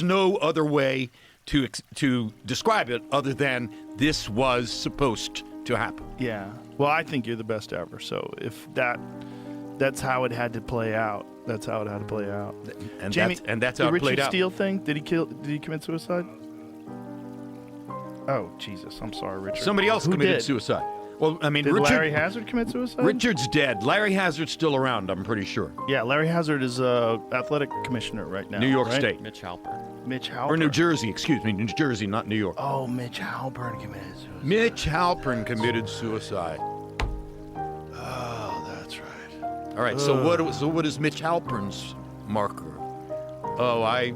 no other way to describe it other than this was supposed to happen. Yeah. Well, I think you're the best ever. So if that's how it had to play out. That's how it had to play out. And Jamie, that's how the it played Richard out. Steele thing. Did he commit suicide? Oh Jesus! I'm sorry, Richard. Somebody else Who committed did? suicide. Well, I mean, Did Richard, Larry Hazard commit suicide? Richard's dead. Larry Hazard's still around, I'm pretty sure. Yeah, Larry Hazard is athletic commissioner right now. New York right? State. Mitch Halpern. Mitch Halpern. Or New Jersey, excuse me. New Jersey, not New York. Oh, Mitch Halpern committed suicide. Mitch Halpern committed suicide. Oh, that's right. All right, so what is Mitch Halpern's marker? Oh, I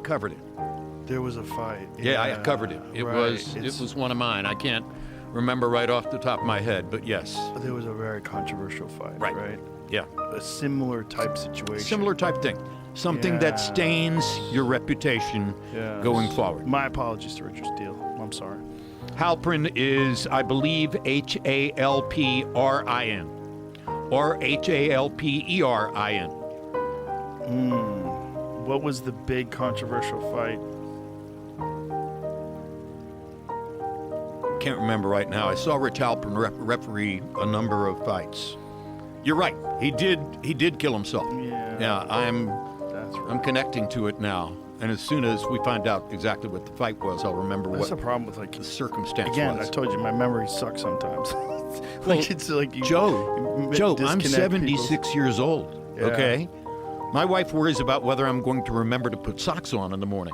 covered it. There was a fight. Yeah, I covered it. It right. was one of mine. I can't remember right off the top of my head, but yes. There was a very controversial fight, right? Yeah. A similar type situation. Similar type thing. Something that stains your reputation going forward. My apologies to Richard Steele. I'm sorry. Halpern is, I believe, Halprin. Or Halperin. What was the big controversial fight? Can't remember right now. I saw Rich Halpern referee a number of fights. You're right. He did kill himself. Yeah. That's right. I'm connecting to it now. And as soon as we find out exactly what the fight was, I'll remember That's what the problem with the circumstance Again, was. I told you my memory sucks sometimes. It's like you, Joe, I'm disconnect 76 years old. Yeah. Okay, my wife worries about whether I'm going to remember to put socks on in the morning.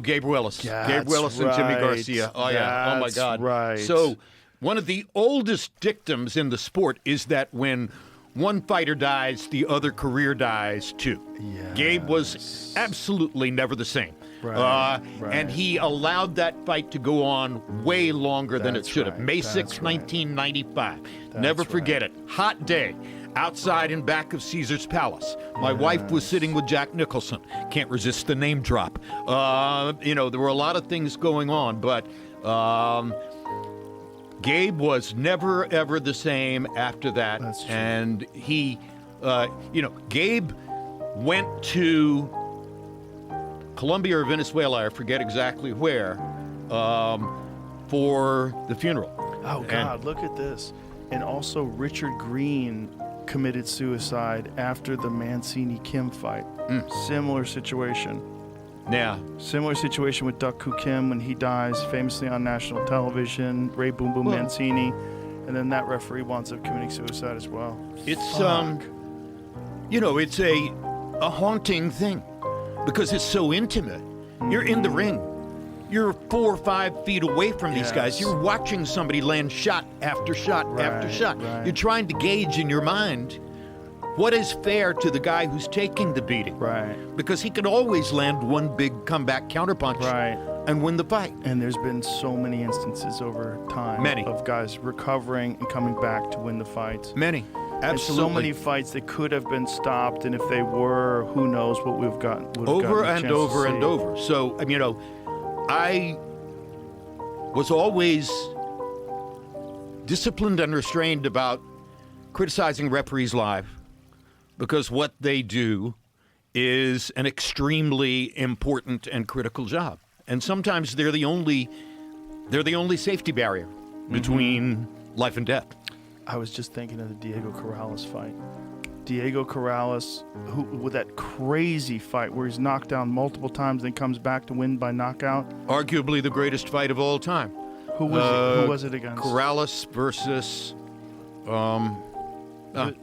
Gabe Willis. Gabe Willis and Jimmy Garcia. Oh, yeah. Oh, my God. Right. So one of the oldest dictums in the sport is that when one fighter dies, the other career dies, too. Yes. Gabe was absolutely never the same. Right. And he allowed that fight to go on way longer than it That's should have. right. May That's 6, right. 1995. That's Never forget right. it. Hot day. Outside in back of Caesar's Palace. My wife was sitting with Jack Nicholson. Can't resist the name drop. There were a lot of things going on, but Gabe was never, ever the same after that. That's true. And he, Gabe went to Colombia or Venezuela, I forget exactly where, for the funeral. Oh, God, look at this. And also Richard Green committed suicide after the Mancini-Kim fight. Similar situation. Yeah. Similar situation with Duck Koo Kim when he dies famously on national television, Ray Boom Boom Mancini, and then that referee winds up committing suicide as well. It's it's a haunting thing because it's so intimate. You're in the ring. You're 4 or 5 feet away from these guys. You're watching somebody land shot after shot after shot. Right. You're trying to gauge in your mind what is fair to the guy who's taking the beating. Right. Because he can always land one big comeback counterpunch and win the fight. And there's been so many instances over time of guys recovering and coming back to win the fights. Many. Absolutely. And so many fights that could have been stopped, and if they were, who knows what we've gotten. Over and over and over. So, I was always disciplined and restrained about criticizing referees live because what they do is an extremely important and critical job. And sometimes they're the only safety barrier between life and death. I was just thinking of the Diego Corrales fight. Diego Corrales, who with that crazy fight where he's knocked down multiple times, then comes back to win by knockout. Arguably the greatest fight of all time. Who was it against? Corrales versus.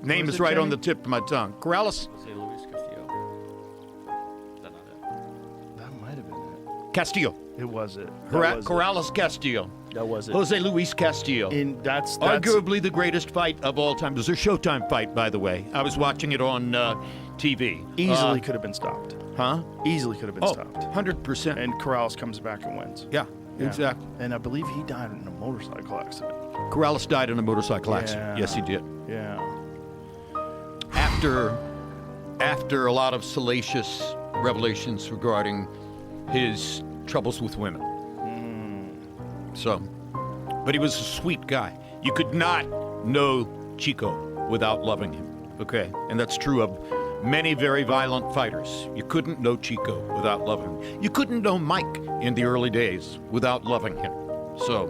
Name is right on the tip of my tongue. Corrales. Say Luis Castillo. Is that not it? That might have been it. Castillo. It was it. Corrales Castillo. That was it. Jose Luis Castillo. That's arguably the greatest fight of all time. It was a Showtime fight, by the way. I was watching it on TV. Easily could have been stopped. Huh? Easily could have been stopped. 100%. And Corrales comes back and wins. Yeah, exactly. And I believe he died in a motorcycle accident. Corrales died in a motorcycle accident. Yes, he did. Yeah. After a lot of salacious revelations regarding his troubles with women. So, but he was a sweet guy. You could not know Chico without loving him. Okay, and that's true of many very violent fighters. You couldn't know Chico without loving him. You couldn't know Mike in the early days without loving him. So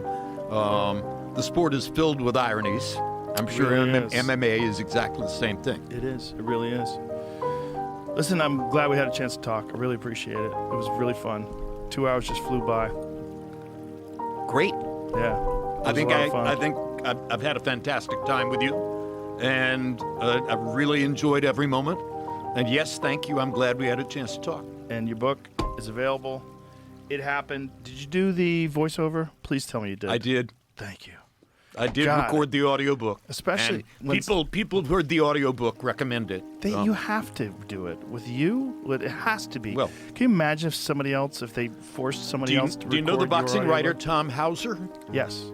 the sport is filled with ironies. I'm sure really is. MMA is exactly the same thing. It is. It really is. Listen, I'm glad we had a chance to talk. I really appreciate it. It was really fun. 2 hours just flew by. Great. Yeah. I think I've had a fantastic time with you, and I've really enjoyed every moment. And yes, thank you. I'm glad we had a chance to talk. And your book is available. It happened. Did you do the voiceover? Please tell me you did. I did. Thank you. I did God. record the audiobook. Especially and when people who've heard the audiobook recommend it. you have to do it. With you, it has to be. Well, can you imagine if somebody else, if they forced somebody else to record do you know the boxing your writer audiobook? Tom Hauser? Yes.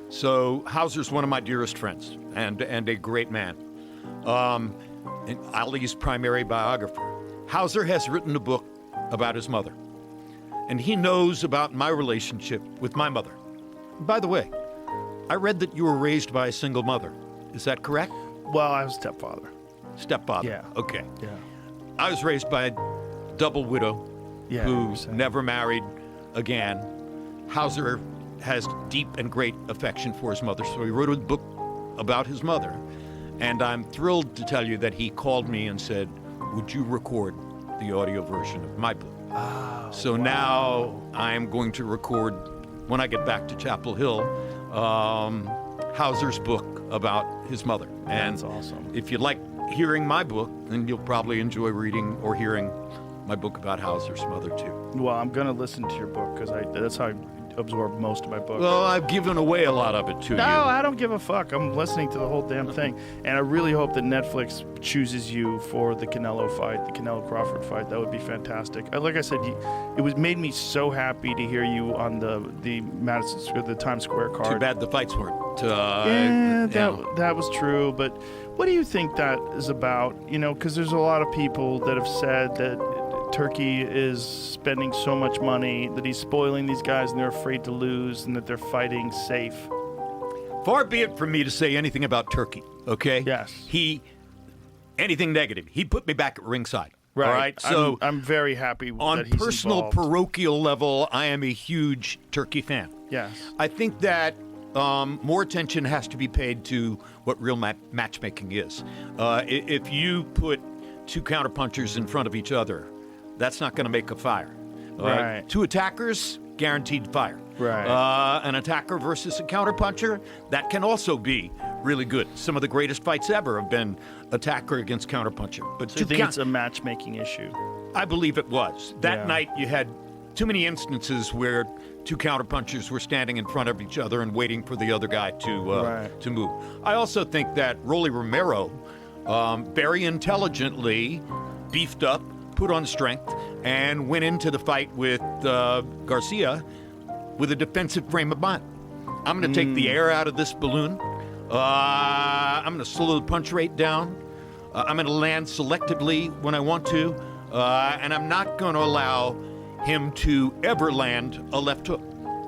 So Hauser's one of my dearest friends and a great man. And Ali's primary biographer. Hauser has written a book about his mother. And he knows about my relationship with my mother. By the way, I read that you were raised by a single mother. Is that correct? Well, I was stepfather. Stepfather. Yeah. Okay. Yeah. I was raised by a double widow Yeah. who you're saying. never married again. Hauser has deep and great affection for his mother, so he wrote a book about his mother. And I'm thrilled to tell you that he called me and said, would you record the audio version of my book? Oh, So wow. now I'm going to record, when I get back to Chapel Hill, Hauser's book about his mother. And That's awesome. if you like hearing my book, then you'll probably enjoy reading or hearing my book about Hauser's mother too. Well, I'm going to listen to your book because that's how I absorb most of my books. Well, I've given away a lot of it to No, you. I don't give a fuck. I'm listening to the whole damn thing. And I really hope that Netflix chooses you for the Canelo fight, the Canelo Crawford fight. That would be fantastic. Like I said, it made me so happy to hear you on the Madison Square, the Times Square card. Too bad the fights weren't. That was true. But what do you think that is about? You know, because there's a lot of people that have said that Turkey is spending so much money, that he's spoiling these guys and they're afraid to lose, and that they're fighting safe. Far be it from me to say anything about Turkey, okay? Yes. Anything negative. He put me back at ringside. All right? So I'm very happy on that he's personal, involved. parochial level, I am a huge Turkey fan. Yes. I think that more attention has to be paid to what real matchmaking is. If you put two counterpunchers in front of each other, that's not going to make a fire. Right. Two attackers, guaranteed fire. Right. An attacker versus a counterpuncher, that can also be really good. Some of the greatest fights ever have been attacker against counterpuncher. But So you think it's a matchmaking issue? I believe it was. That Yeah. night you had too many instances where two counterpunchers were standing in front of each other and waiting for the other guy to move. I also think that Rolly Romero very intelligently beefed up, put on strength, and went into the fight with Garcia with a defensive frame of mind. I'm going to take the air out of this balloon. I'm going to slow the punch rate down. I'm going to land selectively when I want to. And I'm not going to allow him to ever land a left hook.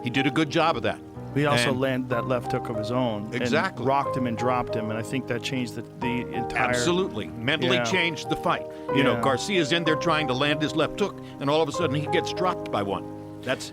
He did a good job of that. He also And- landed that left hook of his own. Exactly. And rocked him and dropped him, and I think that changed the entire... Absolutely. Mentally Yeah. changed the fight. You know, Yeah. Garcia's in there trying to land his left hook, and all of a sudden he gets dropped by one. That's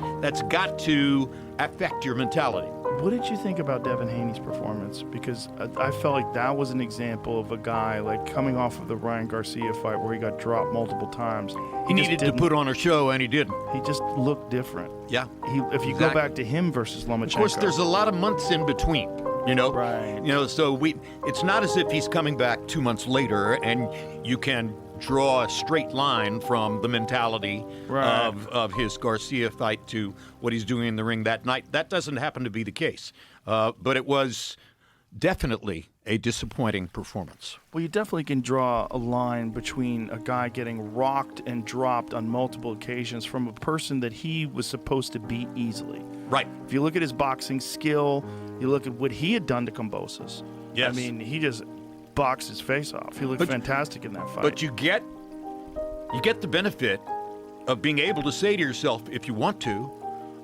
got to affect your mentality. What did you think about Devin Haney's performance? Because I felt like that was an example of a guy like coming off of the Ryan Garcia fight where he got dropped multiple times. He needed to put on a show, and he didn't. He just looked different. Yeah. If you go Exactly. back to him versus Lomachenko. Of course, there's a lot of months in between, you know? Right. You know, so it's not as if he's coming back 2 months later and you can draw a straight line from the mentality Right. of his Garcia fight to what he's doing in the ring that night. That doesn't happen to be the case. But it was definitely a disappointing performance. Well, you definitely can draw a line between a guy getting rocked and dropped on multiple occasions from a person that he was supposed to beat easily. Right. If you look at his boxing skill, you look at what he had done to Kambosos. Yes. I mean, he just boxed his face off. He looked But- fantastic in that fight. But you get the benefit of being able to say to yourself, if you want to,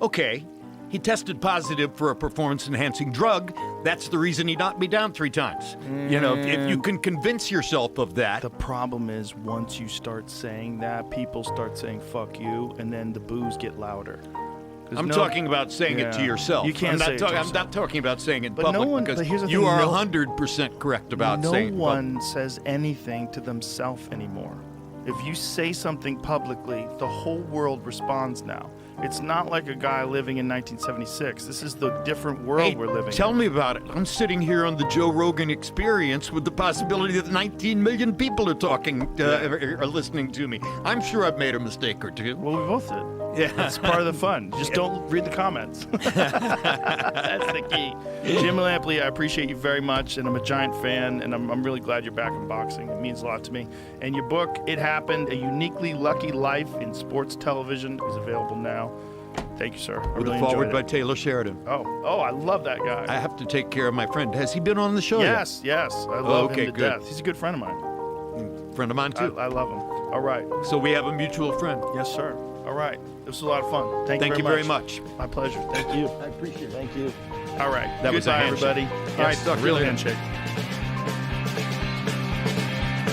okay, He tested positive for a performance-enhancing drug. That's the reason he knocked me down 3 times. You know, if you can convince yourself of that. The problem is once you start saying that, people start saying "fuck you," and then the boos get louder. I'm talking about saying it to yourself. You can't say it to yourself. I'm not talking about saying it in But public no one- because but here's the you thing, are no- 100% correct about saying it. No one says anything to themselves anymore. If you say something publicly, the whole world responds now. It's not like a guy living in 1976. This is the different world Hey, we're living tell in. me about it. I'm sitting here on the Joe Rogan Experience with the possibility that 19 million people are talking, are listening to me. I'm sure I've made a mistake or two. Well, we both did. Yeah. That's part of the fun. Just don't read the comments. That's the key. Jim Lampley, I appreciate you very much, and I'm a giant fan, and I'm really glad you're back in boxing. It means a lot to me. And your book, It Happened, A Uniquely Lucky Life in Sports Television, is available now. Thank you, sir. I With really a forward enjoyed by it. Taylor Sheridan. Oh, I love that guy. I have to take care of my friend. Has he been on the show yet? Yes. I love okay, him to good. death. He's a good friend of mine. Friend of mine, too. I love him. All right. So we have a mutual friend. Yes, sir. All right. This was a lot of fun. Thank you you very much. My pleasure. Thank you. I appreciate it. Thank you. All right. That was a Goodbye, handshake. everybody. All right. stuck Real in. handshake.